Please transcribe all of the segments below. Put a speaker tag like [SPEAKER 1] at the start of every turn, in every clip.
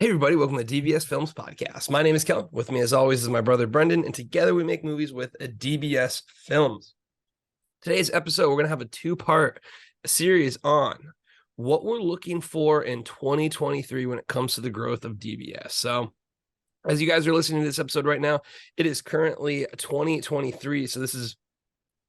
[SPEAKER 1] Hey everybody, welcome to DBS Films Podcast. My name is Kellen. With me as always is my brother Brendan, and together we make movies with a DBS Films. Today's episode, we're going to have a two-part series on what we're looking for in 2023 when it comes to the growth of DBS. So as you guys are listening to this episode right now, it is currently 2023. So this is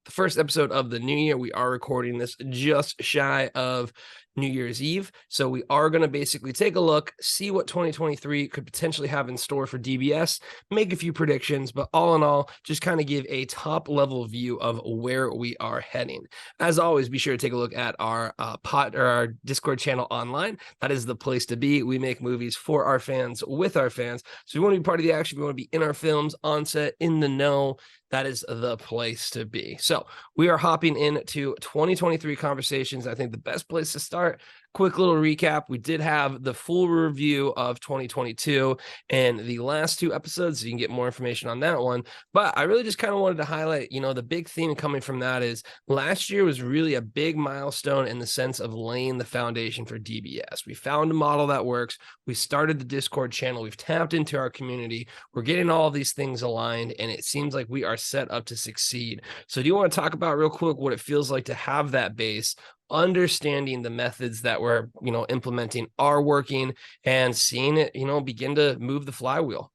[SPEAKER 1] the first episode of the new year. We are recording this just shy of New Year's Eve. So we are going to basically take a look, see what 2023 could potentially have in store for DBS, make a few predictions, but all in all, just kind of give a top level view of where we are heading. As always, be sure to take a look at our our Discord channel online. That is the place to be. We make movies for our fans, with our fans. So we want to be part of the action. We want to be in our films, on set, in the know. That is the place to be. So we are hopping into 2023 conversations. I think the best place to start, quick little recap. We did have the full review of 2022 and the last two episodes, so you can get more information on that one. But I really just kind of wanted to highlight, the big theme coming from that is last year was really a big milestone in the sense of laying the foundation for DBS. We found a model that works. We started the Discord channel. We've tapped into our community. We're getting all of these things aligned, and it seems like we are set up to succeed. So do you want to talk about real quick what it feels like to have that base, understanding the methods that we're, implementing are working, and seeing it, begin to move the flywheel?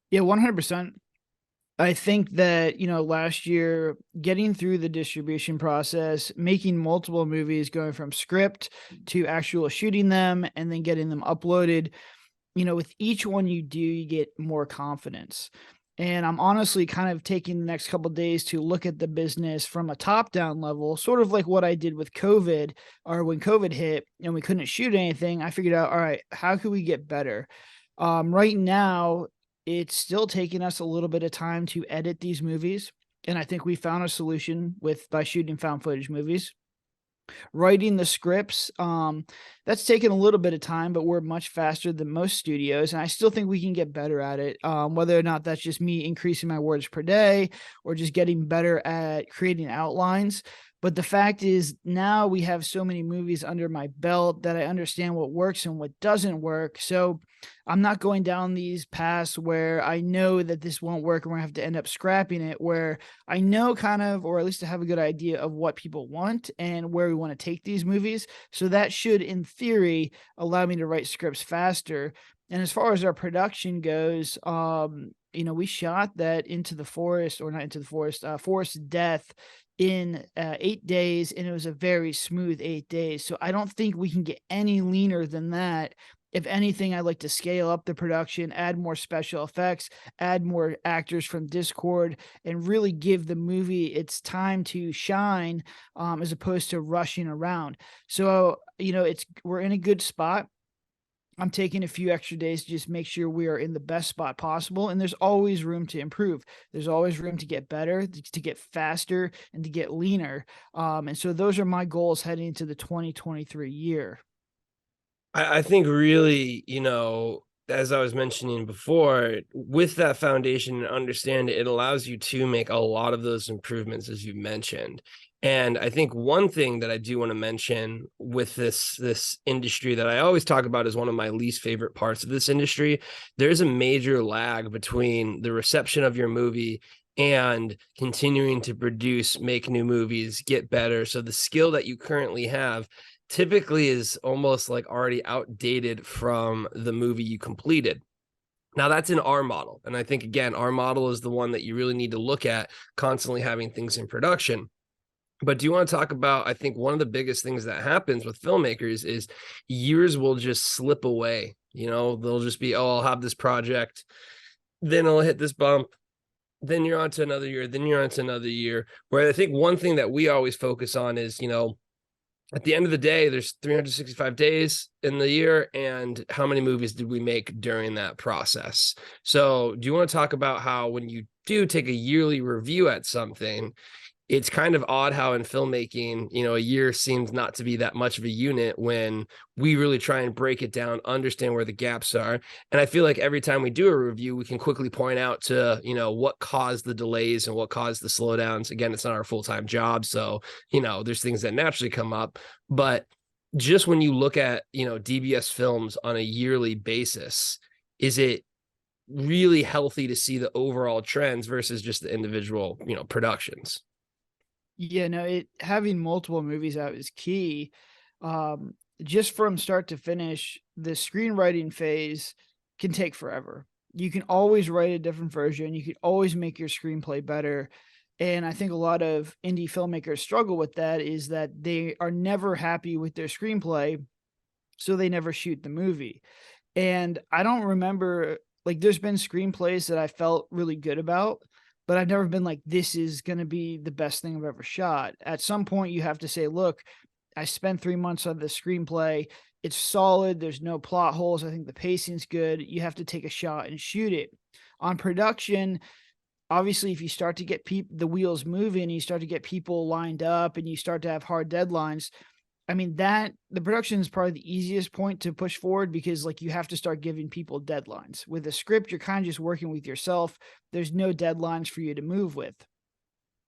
[SPEAKER 2] Yeah, 100%. I think that, last year, getting through the distribution process, making multiple movies, going from script to actual shooting them and then getting them uploaded, with each one you do, you get more confidence. And I'm honestly kind of taking the next couple of days to look at the business from a top-down level, sort of like what I did with COVID, or when COVID hit and we couldn't shoot anything. I figured out, all right, how can we get better? Right now, it's still taking us a little bit of time to edit these movies, and I think we found a solution by shooting found footage movies. Writing the scripts, that's taken a little bit of time, but we're much faster than most studios, and I still think we can get better at it. Whether or not that's just me increasing my words per day or just getting better at creating outlines. But the fact is, now we have so many movies under my belt that I understand what works and what doesn't work. So I'm not going down these paths where I know that this won't work and we're going to have to end up scrapping it, where I know kind of, or at least I have a good idea of what people want and where we want to take these movies. So that should, in theory, allow me to write scripts faster. And as far as our production goes, we shot that Into the Forest, or not Into the Forest, Forest Death in 8 days, and it was a very smooth 8 days. So I don't think we can get any leaner than that. If anything, I'd like to scale up the production, add more special effects, add more actors from Discord, and really give the movie its time to shine, as opposed to rushing around. So, we're in a good spot. I'm taking a few extra days to just make sure we are in the best spot possible. And there's always room to improve. There's always room to get better, to get faster, and to get leaner. And so those are my goals heading into the 2023 year.
[SPEAKER 1] I think really, as I was mentioning before, with that foundation and understand it allows you to make a lot of those improvements, as you mentioned. And I think one thing that I do want to mention with this industry that I always talk about is one of my least favorite parts of this industry. There's a major lag between the reception of your movie and continuing to produce, make new movies, get better. So the skill that you currently have typically is almost like already outdated from the movie you completed. Now that's in our model. And I think, again, our model is the one that you really need to look at, constantly having things in production. But do you want to talk about, I think one of the biggest things that happens with filmmakers is years will just slip away. They'll just be, oh, I'll have this project, then I'll hit this bump, then you're on to another year, then you're on to another year. Where I think one thing that we always focus on is, at the end of the day, there's 365 days in the year, and how many movies did we make during that process? So do you want to talk about how when you do take a yearly review at something, it's kind of odd how in filmmaking, a year seems not to be that much of a unit when we really try and break it down, understand where the gaps are. And I feel like every time we do a review, we can quickly point out to, what caused the delays and what caused the slowdowns. Again, it's not our full-time job. So, there's things that naturally come up, but just when you look at, DBS films on a yearly basis, is it really healthy to see the overall trends versus just the individual, productions?
[SPEAKER 2] Yeah, no, having multiple movies out is key. Um, just from start to finish, the screenwriting phase can take forever. You can always write a different version. You can always make your screenplay better. And I think a lot of indie filmmakers struggle with that is that they are never happy with their screenplay, so they never shoot the movie. And I don't remember, like, there's been screenplays that I felt really good about, but I've never been like, this is going to be the best thing I've ever shot. At some point, you have to say, look, I spent 3 months on the screenplay. It's solid. There's no plot holes. I think the pacing's good. You have to take a shot and shoot it. On production, obviously, if you start to get the wheels moving, you start to get people lined up and you start to have hard deadlines, I mean, that the production is probably the easiest point to push forward because, like, you have to start giving people deadlines. With a script, you're kind of just working with yourself. There's no deadlines for you to move with.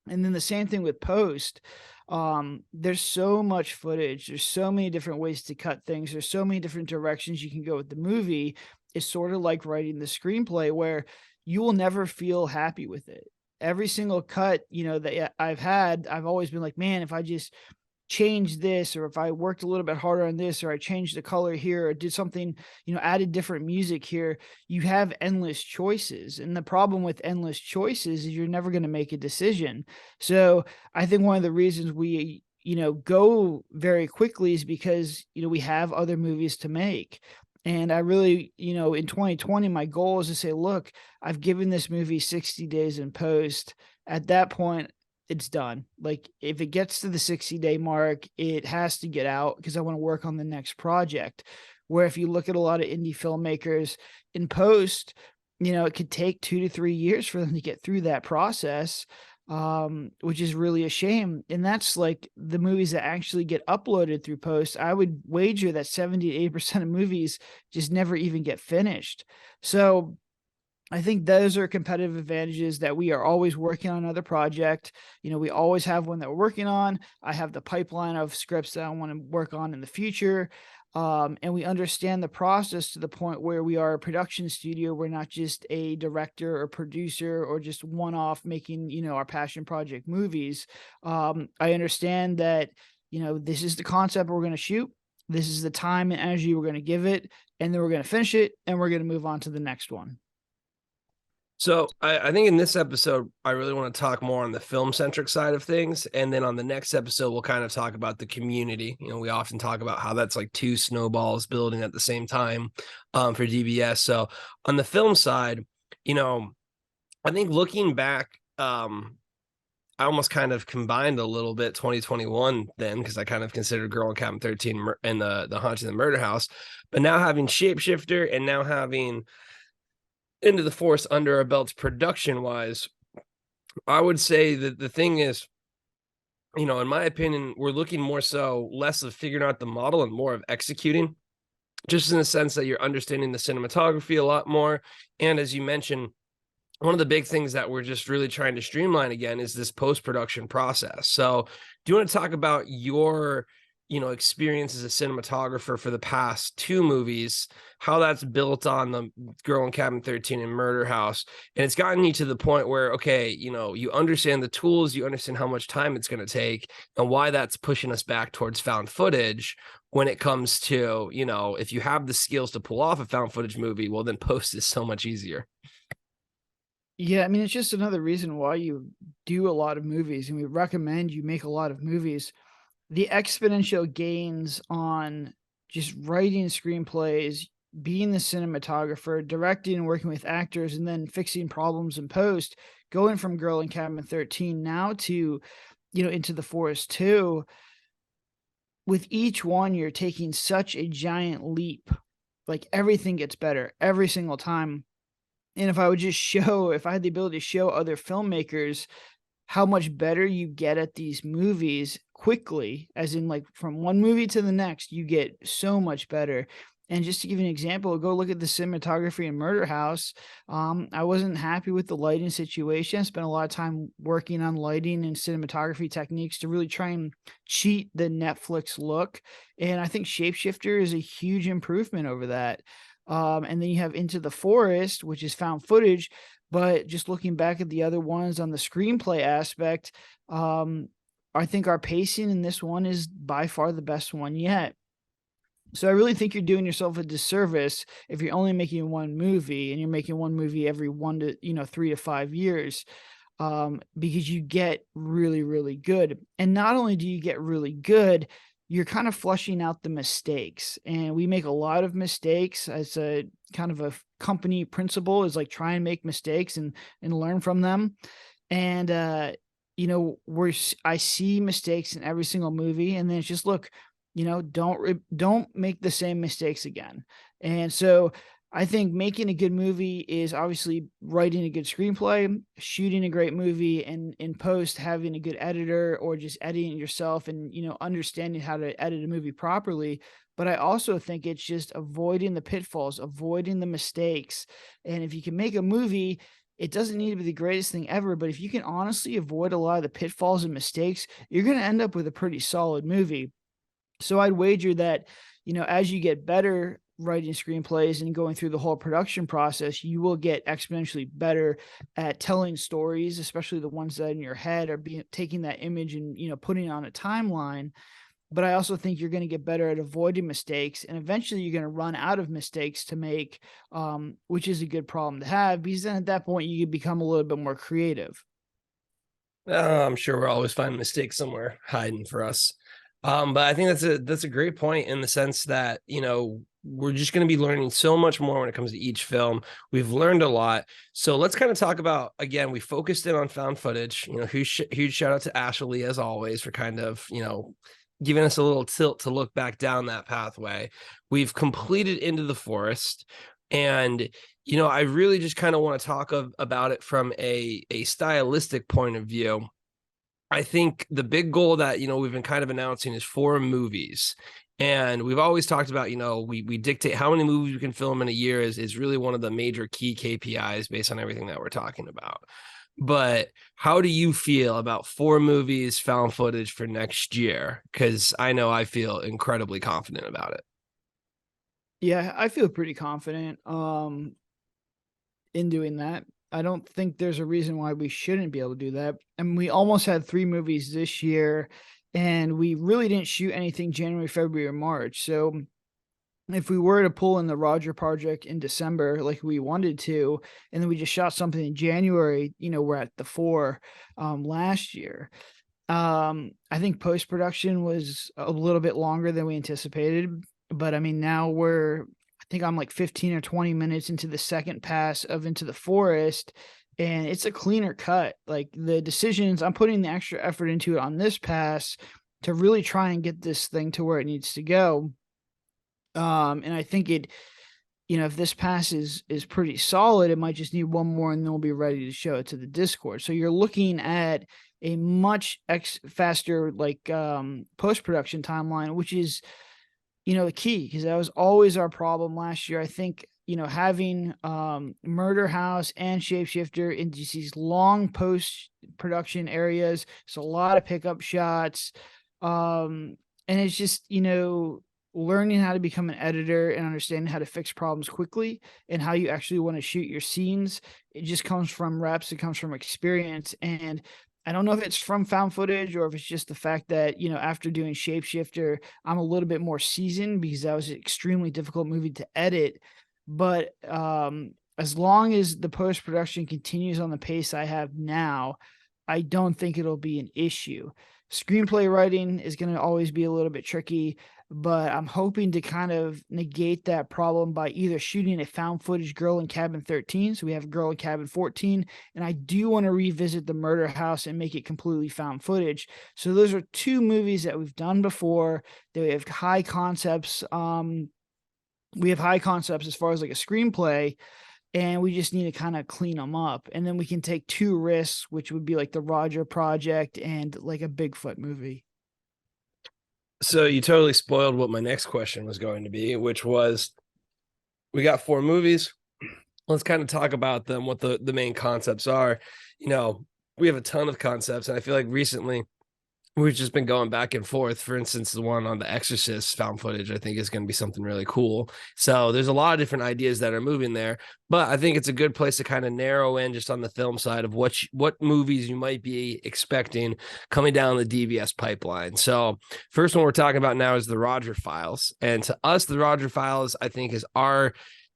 [SPEAKER 2] And then the same thing with post. There's so much footage. There's so many different ways to cut things. There's so many different directions you can go with the movie. It's sort of like writing the screenplay where you will never feel happy with it. Every single cut, that I've had, I've always been like, man, if I just change this, or if I worked a little bit harder on this, or I changed the color here, or did something, added different music here, you have endless choices. And the problem with endless choices is you're never going to make a decision. So I think one of the reasons we, go very quickly is because, we have other movies to make. And I really, in 2020, my goal is to say, look, I've given this movie 60 days in post. At that point, it's done. Like, if it gets to the 60-day mark, it has to get out because I want to work on the next project. Where if you look at a lot of indie filmmakers in post, it could take 2 to 3 years for them to get through that process, which is really a shame. And that's like the movies that actually get uploaded through post. I would wager that 70 to 80% of movies just never even get finished. So I think those are competitive advantages that we are always working on another project. We always have one that we're working on. I have the pipeline of scripts that I want to work on in the future. And we understand the process to the point where we are a production studio. We're not just a director or producer or just one-off making, our passion project movies. I understand that, this is the concept we're going to shoot. This is the time and energy we're going to give it. And then we're going to finish it and we're going to move on to the next one.
[SPEAKER 1] So I think in this episode, I really want to talk more on the film centric side of things. And then on the next episode, we'll kind of talk about the community. We often talk about how that's like two snowballs building at the same time for DBS. So on the film side, I think looking back, I almost kind of combined a little bit 2021 then, because I kind of considered Girl in Cabin 13 and the Haunting the Murder House. But now having Shapeshifter and now having Into the Forest under our belts production wise, I would say that the thing is, in my opinion, we're looking more so less of figuring out the model and more of executing, just in the sense that you're understanding the cinematography a lot more. And as you mentioned, one of the big things that we're just really trying to streamline again is this post-production process. So do you want to talk about your experience as a cinematographer for the past two movies, how that's built on the Girl in Cabin 13 and Murder House? And it's gotten you to the point where, okay, you understand the tools, you understand how much time it's going to take and why that's pushing us back towards found footage when it comes to, if you have the skills to pull off a found footage movie, well, then post is so much easier.
[SPEAKER 2] Yeah, I mean, it's just another reason why you do a lot of movies, and we recommend you make a lot of movies. The exponential gains on just writing screenplays, being the cinematographer, directing and working with actors, and then fixing problems in post, going from Girl in Cabin 13 now to, Into the Forest 2. With each one, you're taking such a giant leap. Like, everything gets better every single time. And if I had the ability to show other filmmakers how much better you get at these movies quickly, as in like from one movie to the next, you get so much better. And just to give you an example, go look at the cinematography in Murder House. I wasn't happy with the lighting situation. I spent a lot of time working on lighting and cinematography techniques to really try and cheat the Netflix look. And I think Shapeshifter is a huge improvement over that. And then you have Into the Forest, which is found footage. But just looking back at the other ones on the screenplay aspect, I think our pacing in this one is by far the best one yet. So I really think you're doing yourself a disservice if you're only making one movie and you're making one movie every 3 to 5 years, because you get really, really good. And not only do you get really good, you're kind of flushing out the mistakes. And we make a lot of mistakes as a kind of a company principle, is like try and make mistakes and learn from them. And I see mistakes in every single movie, and then it's just, look, don't make the same mistakes again. And so I think making a good movie is obviously writing a good screenplay, shooting a great movie, and in post having a good editor, or just editing it yourself and, understanding how to edit a movie properly. But I also think it's just avoiding the pitfalls, avoiding the mistakes. And if you can make a movie, it doesn't need to be the greatest thing ever, but if you can honestly avoid a lot of the pitfalls and mistakes, you're going to end up with a pretty solid movie. So I'd wager that, as you get better writing screenplays and going through the whole production process, you will get exponentially better at telling stories, especially the ones that in your head are taking that image and, putting it on a timeline. But I also think you're going to get better at avoiding mistakes, and eventually you're going to run out of mistakes to make, which is a good problem to have, because then at that point you can become a little bit more creative.
[SPEAKER 1] I'm sure we'll always find mistakes somewhere hiding for us. But I think that's a great point, in the sense that, we're just going to be learning so much more when it comes to each film. We've learned a lot. So let's kind of talk about, again, we focused in on found footage. Huge shout out to Ashley, as always, for kind of, giving us a little tilt to look back down that pathway. We've completed Into the Forest. And, I really just kind of want to talk about it from a stylistic point of view. I think the big goal that, we've been kind of announcing is 4 movies. And we've always talked about, we dictate how many movies we can film in a year is really one of the major key KPIs based on everything that we're talking about. But how do you feel about 4 movies found footage for next year? Because I know I feel incredibly confident about it.
[SPEAKER 2] Yeah, I feel pretty confident in doing that. I don't think there's a reason why we shouldn't be able to do that. And we almost had 3 movies this year, and we really didn't shoot anything January, February, or March. So if we were to pull in the Roger project in December, like we wanted to, and then we just shot something in January, we're at the 4 last year. I think post-production was a little bit longer than we anticipated, but I mean, now I think I'm like 15 or 20 minutes into the second pass of Into the Forest, and it's a cleaner cut. Like, the decisions, I'm putting the extra effort into it on this pass to really try and get this thing to where it needs to go. And I think if this pass is pretty solid, it might just need one more, and then we'll be ready to show it to the Discord. So you're looking at a much faster, like, post-production timeline, which is, the key, because that was always our problem last year. I think, having Murder House and Shapeshifter into these long post-production areas, it's a lot of pickup shots. And it's just, learning how to become an editor and understanding how to fix problems quickly and how you actually want to shoot your scenes. It just comes from reps. It comes from experience. And I don't know if it's from found footage or if it's just the fact that, after doing Shapeshifter, I'm a little bit more seasoned, because that was an extremely difficult movie to edit. But as long as the post-production continues on the pace I have now, I don't think it'll be an issue. Screenplay writing is going to always be a little bit tricky, but I'm hoping to kind of negate that problem by either shooting a found footage Girl in Cabin 13, so we have a Girl in Cabin 14, and I do want to revisit the Murder House and make it completely found footage. So those are 2 movies that we've done before. They have high concepts. We have high concepts as far as like a screenplay, and we just need to kind of clean them up. And then we can take 2 risks, which would be like the Roger project and like a Bigfoot movie.
[SPEAKER 1] So you totally spoiled what my next question was going to be, which was we got 4 movies. Let's kind of talk about them, what the main concepts are. You know, we have a ton of concepts, and I feel like recently we've just been going back and forth. For instance, the one on The Exorcist found footage, I think is going to be something really cool. So there's a lot of different ideas that are moving there, but I think it's a good place to kind of narrow in just on the film side of what movies you might be expecting coming down the DBS pipeline. So first one we're talking about now is the Roger Files. And to us, the Roger Files, I think, is our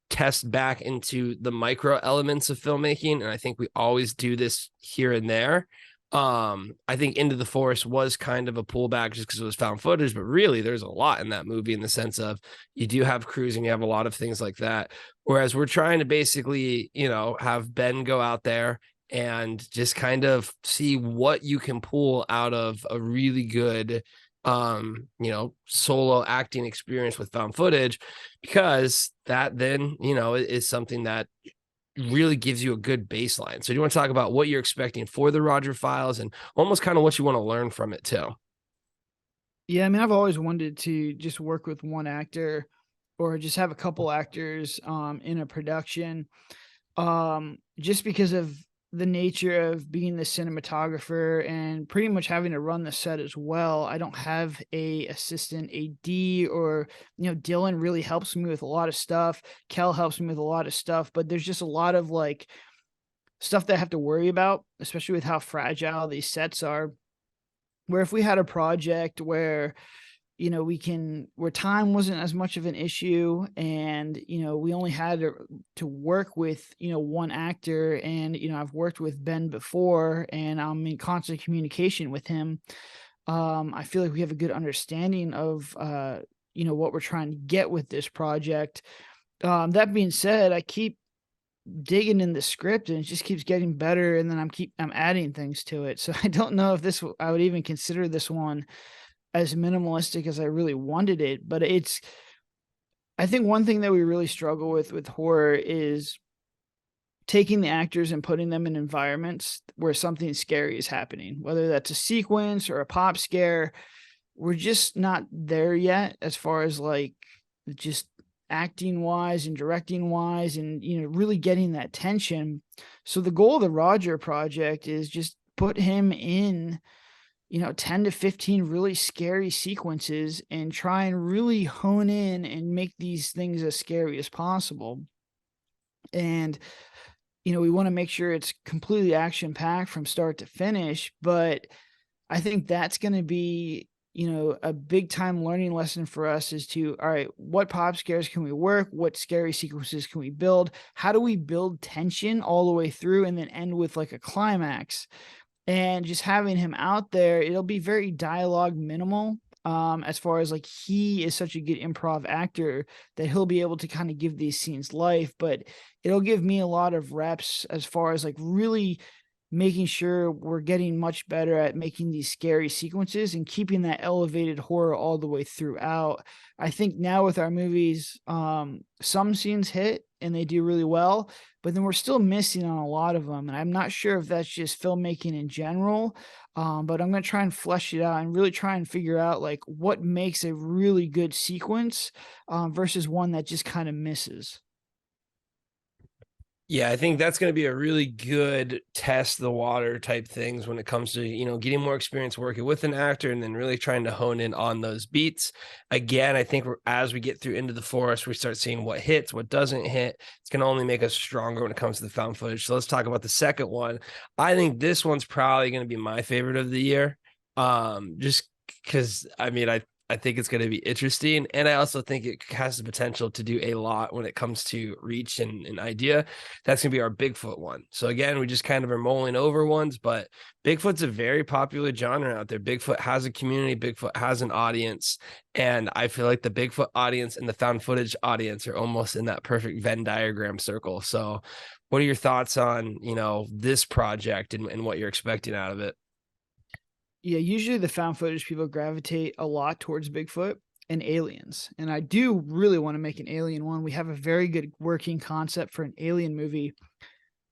[SPEAKER 1] test back into the micro elements of filmmaking. And I think we always do this here and there. I think Into the Forest was kind of a pullback just because it was found footage, but really there's a lot in that movie in the sense of you do have cruising, you have a lot of things like that. Whereas we're trying to basically, have Ben go out there and just kind of see what you can pull out of a really good solo acting experience with found footage, because that then, is something that really gives you a good baseline. So do you want to talk about what you're expecting for the Roger Files and almost kind of what you want to learn from it too?
[SPEAKER 2] Yeah, I mean, I've always wanted to just work with one actor or just have a couple actors in a production, just because of the nature of being the cinematographer and pretty much having to run the set as well. I don't have a assistant AD, or Dylan really helps me with a lot of stuff. Kel helps me with a lot of stuff, but there's just a lot of like stuff that I have to worry about, especially with how fragile these sets are. Where if we had a project where where time wasn't as much of an issue, and we only had to work with one actor, and I've worked with Ben before and I'm in constant communication with him. I feel like we have a good understanding of what we're trying to get with this project. That being said, I keep digging in the script and it just keeps getting better, and then I'm adding things to it. So I don't know if I would even consider this one as minimalistic as I really wanted it. But I think one thing that we really struggle with horror is taking the actors and putting them in environments where something scary is happening, whether that's a sequence or a pop scare. We're just not there yet as far as like just acting wise and directing wise, and really getting that tension. So the goal of the Roger project is just put him in 10 to 15 really scary sequences and try and really hone in and make these things as scary as possible. And, we want to make sure it's completely action packed from start to finish. But I think that's going to be, a big time learning lesson for us is to, all right, what pop scares can we work? What scary sequences can we build? How do we build tension all the way through and then end with like a climax? And just having him out there, it'll be very dialogue minimal, as far as like he is such a good improv actor that he'll be able to kind of give these scenes life. But it'll give me a lot of reps as far as like really making sure we're getting much better at making these scary sequences and keeping that elevated horror all the way throughout. I think now with our movies, some scenes hit and they do really well, but then we're still missing on a lot of them. And I'm not sure if that's just filmmaking in general, but I'm going to try and flesh it out and really try and figure out like what makes a really good sequence, versus one that just kind of misses.
[SPEAKER 1] Yeah, I think that's going to be a really good test the water type things when it comes to, getting more experience working with an actor and then really trying to hone in on those beats. Again, I think as we get through Into the Forest, we start seeing what hits, what doesn't hit. It's going to only make us stronger when it comes to the found footage. So let's talk about the second one. I think this one's probably going to be my favorite of the year. Just because, I think it's going to be interesting. And I also think it has the potential to do a lot when it comes to reach and idea. That's going to be our Bigfoot one. So again, we just kind of are mulling over ones, but Bigfoot's a very popular genre out there. Bigfoot has a community. Bigfoot has an audience. And I feel like the Bigfoot audience and the found footage audience are almost in that perfect Venn diagram circle. So what are your thoughts on, this project and what you're expecting out of it?
[SPEAKER 2] Yeah, usually the found footage people gravitate a lot towards Bigfoot and aliens. And I do really want to make an alien one. We have a very good working concept for an alien movie.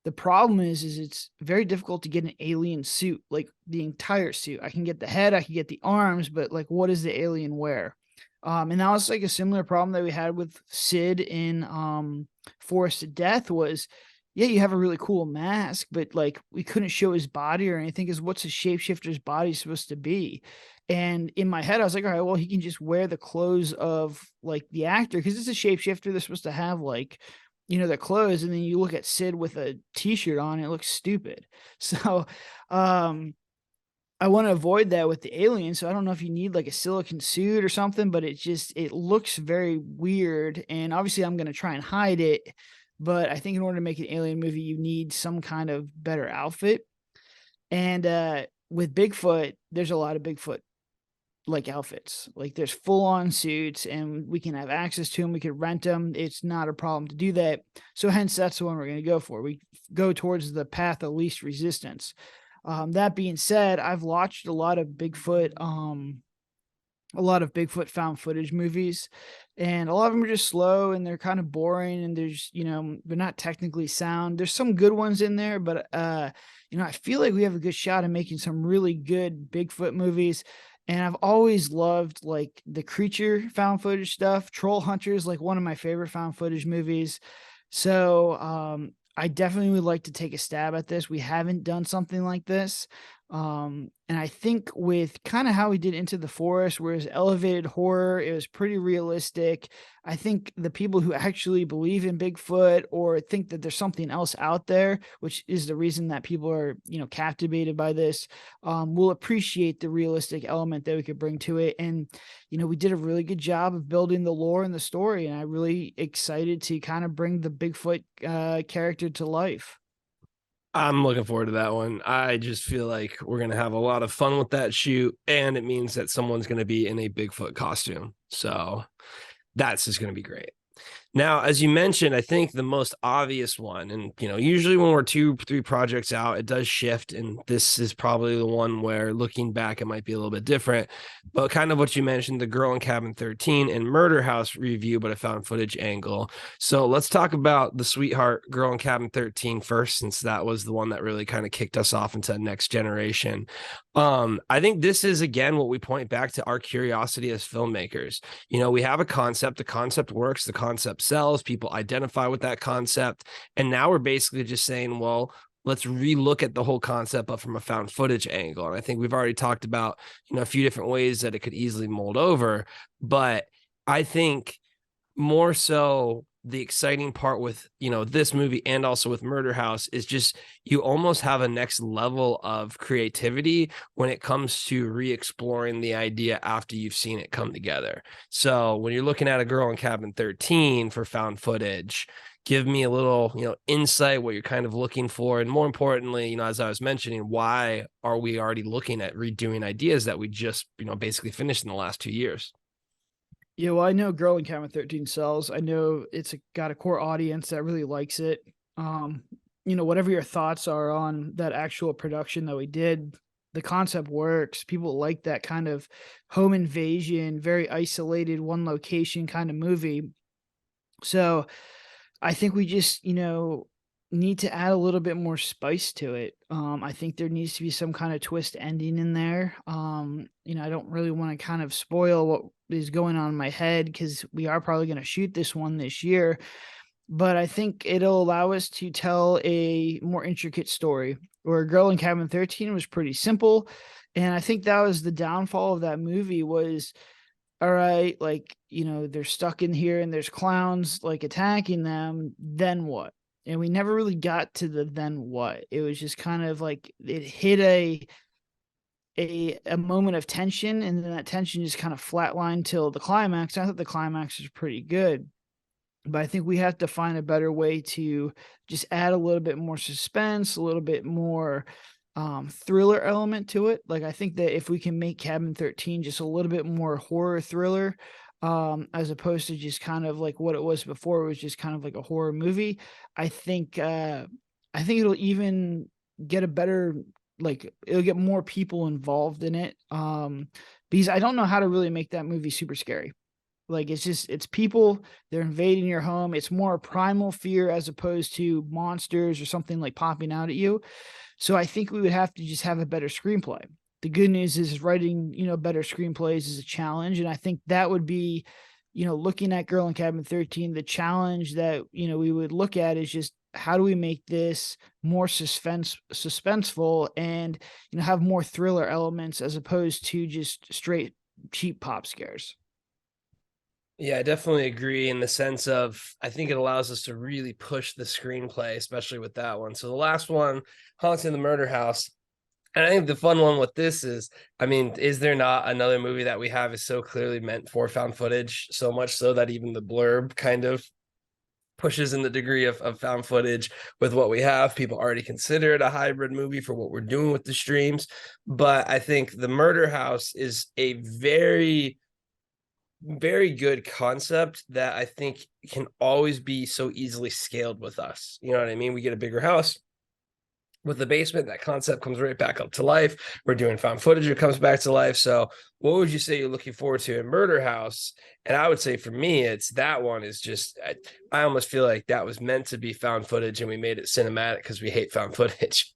[SPEAKER 2] The problem is it's very difficult to get an alien suit, like the entire suit. I can get the head, I can get the arms, but like, what does the alien wear? And that was like a similar problem that we had with Sid in Forest of Death was, yeah, you have a really cool mask, but like we couldn't show his body or anything because what's a shapeshifter's body supposed to be? And in my head, I was like, all right, well, he can just wear the clothes of like the actor because it's a shapeshifter. They're supposed to have like, their clothes. And then you look at Sid with a t-shirt on, it looks stupid. So I want to avoid that with the alien. So I don't know if you need like a silicone suit or something, but it looks very weird. And obviously I'm going to try and hide it. But I think in order to make an alien movie, you need some kind of better outfit. And with Bigfoot, there's a lot of Bigfoot like outfits. Like there's full on suits and we can have access to them. We could rent them. It's not a problem to do that. So hence that's the one we're going to go for. We go towards the path of least resistance. That being said, I've watched a lot of Bigfoot found footage movies, and a lot of them are just slow and they're kind of boring and there's, they're not technically sound. There's some good ones in there, but I feel like we have a good shot at making some really good Bigfoot movies. And I've always loved like the creature found footage stuff. Troll Hunters, like one of my favorite found footage movies. So I definitely would like to take a stab at this. We haven't done something like this. And I think with kind of how we did Into the Forest, where it's elevated horror, it was pretty realistic. I think the people who actually believe in Bigfoot or think that there's something else out there, which is the reason that people are, captivated by this, will appreciate the realistic element that we could bring to it. And, we did a really good job of building the lore and the story. And I'm really excited to kind of bring the Bigfoot character to life.
[SPEAKER 1] I'm looking forward to that one. I just feel like we're going to have a lot of fun with that shoot. And it means that someone's going to be in a Bigfoot costume. So that's just going to be great. Now, as you mentioned, I think the most obvious one, and usually when we're 2-3 projects out, it does shift, and this is probably the one where looking back, it might be a little bit different. But kind of what you mentioned, the Girl in Cabin 13 and Murder House review, but a found footage angle. So let's talk about the Sweetheart Girl in Cabin 13 first, since that was the one that really kind of kicked us off into Next Generation. I think this is again what we point back to our curiosity as filmmakers. We have a concept, the concept works, the concept sells, people identify with that concept, and now we're basically just saying, well, let's relook at the whole concept but from a found footage angle. And I think we've already talked about a few different ways that it could easily mold over, but I think more so the exciting part with this movie and also with Murder House is just you almost have a next level of creativity when it comes to re-exploring the idea after you've seen it come together. So when you're looking at a Girl in Cabin 13 for found footage, give me a little insight what you're kind of looking for, and more importantly, as I was mentioning, why are we already looking at redoing ideas that we just basically finished in the last 2 years?
[SPEAKER 2] Yeah, well, I know Girl in Cabin 13 sells. I know it's got a core audience that really likes it. Whatever your thoughts are on that actual production that we did, the concept works. People like that kind of home invasion, very isolated, one location kind of movie. So I think we just, need to add a little bit more spice to it. I think there needs to be some kind of twist ending in there. I don't really want to kind of spoil what is going on in my head because we are probably going to shoot this one this year, but I think it'll allow us to tell a more intricate story. Where Girl in Cabin 13 was pretty simple, and I think that was the downfall of that movie was, all right, like, they're stuck in here and there's clowns like attacking them, then what? And we never really got to the then what. It was just kind of like it hit a moment of tension, and then that tension just kind of flatlined till the climax. I thought the climax was pretty good, but I think we have to find a better way to just add a little bit more suspense, a little bit more thriller element to it. Like I think that if we can make Cabin 13 just a little bit more horror thriller, as opposed to just kind of like what it was before, it was just kind of like a horror movie. I think it'll even get a better, like it'll get more people involved in it. Because I don't know how to really make that movie super scary. Like it's people, they're invading your home. It's more primal fear as opposed to monsters or something like popping out at you. So I think we would have to just have a better screenplay. The good news is writing, better screenplays is a challenge. And I think that would be, looking at Girl in Cabin 13, the challenge that, we would look at is just how do we make this more suspenseful and, have more thriller elements as opposed to just straight cheap pop scares.
[SPEAKER 1] Yeah, I definitely agree in the sense of I think it allows us to really push the screenplay, especially with that one. So the last one, Haunting the Murder House. And I think the fun one with this is, I mean, is there not another movie that we have is so clearly meant for found footage, so much so that even the blurb kind of pushes in the degree of found footage with what we have. People already consider it a hybrid movie for what we're doing with the streams. But I think The Murder House is a very very good concept that I think can always be so easily scaled with us. You know what I mean? We get a bigger house with the basement, that concept comes right back up to life. We're doing found footage, it comes back to life. So what would you say you're looking forward to in Murder House? And I would say for me, it's that one is just, I almost feel like that was meant to be found footage and we made it cinematic because we hate found footage.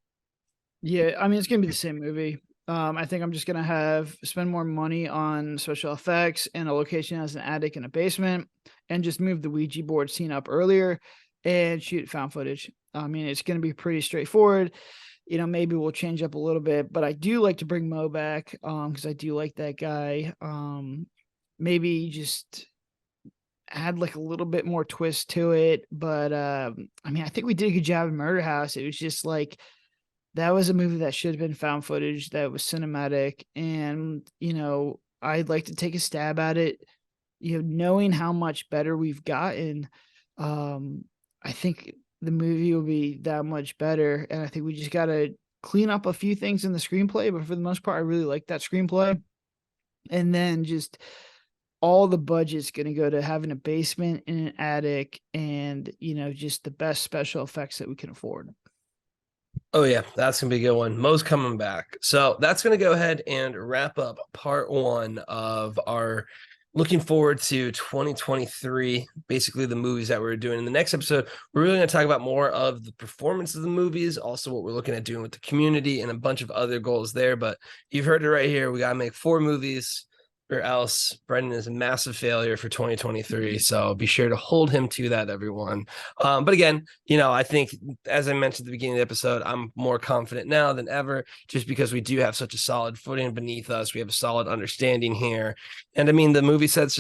[SPEAKER 2] Yeah, I mean, it's gonna be the same movie. I think I'm just gonna spend more money on special effects and a location as an attic and a basement, and just move the Ouija board scene up earlier and shoot found footage. I mean, it's gonna be pretty straightforward. Maybe we'll change up a little bit, but I do like to bring Mo back because I do like that guy. Maybe just add like a little bit more twist to it, but I mean, I think we did a good job in Murder House. It was just like that was a movie that should have been found footage, that was cinematic. And, I'd like to take a stab at it, knowing how much better we've gotten. I think the movie will be that much better. And I think we just got to clean up a few things in the screenplay. But for the most part, I really like that screenplay. And then just all the budget's going to go to having a basement and an attic and, just the best special effects that we can afford.
[SPEAKER 1] Oh, yeah, that's going to be a good one. Mo's coming back. So that's going to go ahead and wrap up part one of our looking forward to 2023, basically the movies that we're doing. In the next episode, we're really going to talk about more of the performance of the movies, also what we're looking at doing with the community and a bunch of other goals there. But you've heard it right here. We got to make 4 movies or else Brendan is a massive failure for 2023. So be sure to hold him to that, everyone. But again, I think, as I mentioned at the beginning of the episode, I'm more confident now than ever, just because we do have such a solid footing beneath us. We have a solid understanding here. And I mean, the movie sets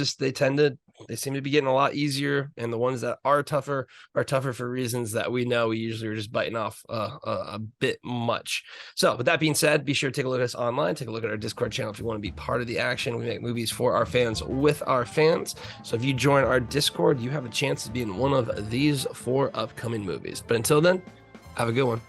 [SPEAKER 1] they seem to be getting a lot easier. And the ones that are tougher for reasons that we know we usually are just biting off a bit much. So with that being said, be sure to take a look at us online, take a look at our Discord channel if you want to be part of the action. We make movies for our fans with our fans. So if you join our Discord, you have a chance to be in one of these 4 upcoming movies. But until then, have a good one.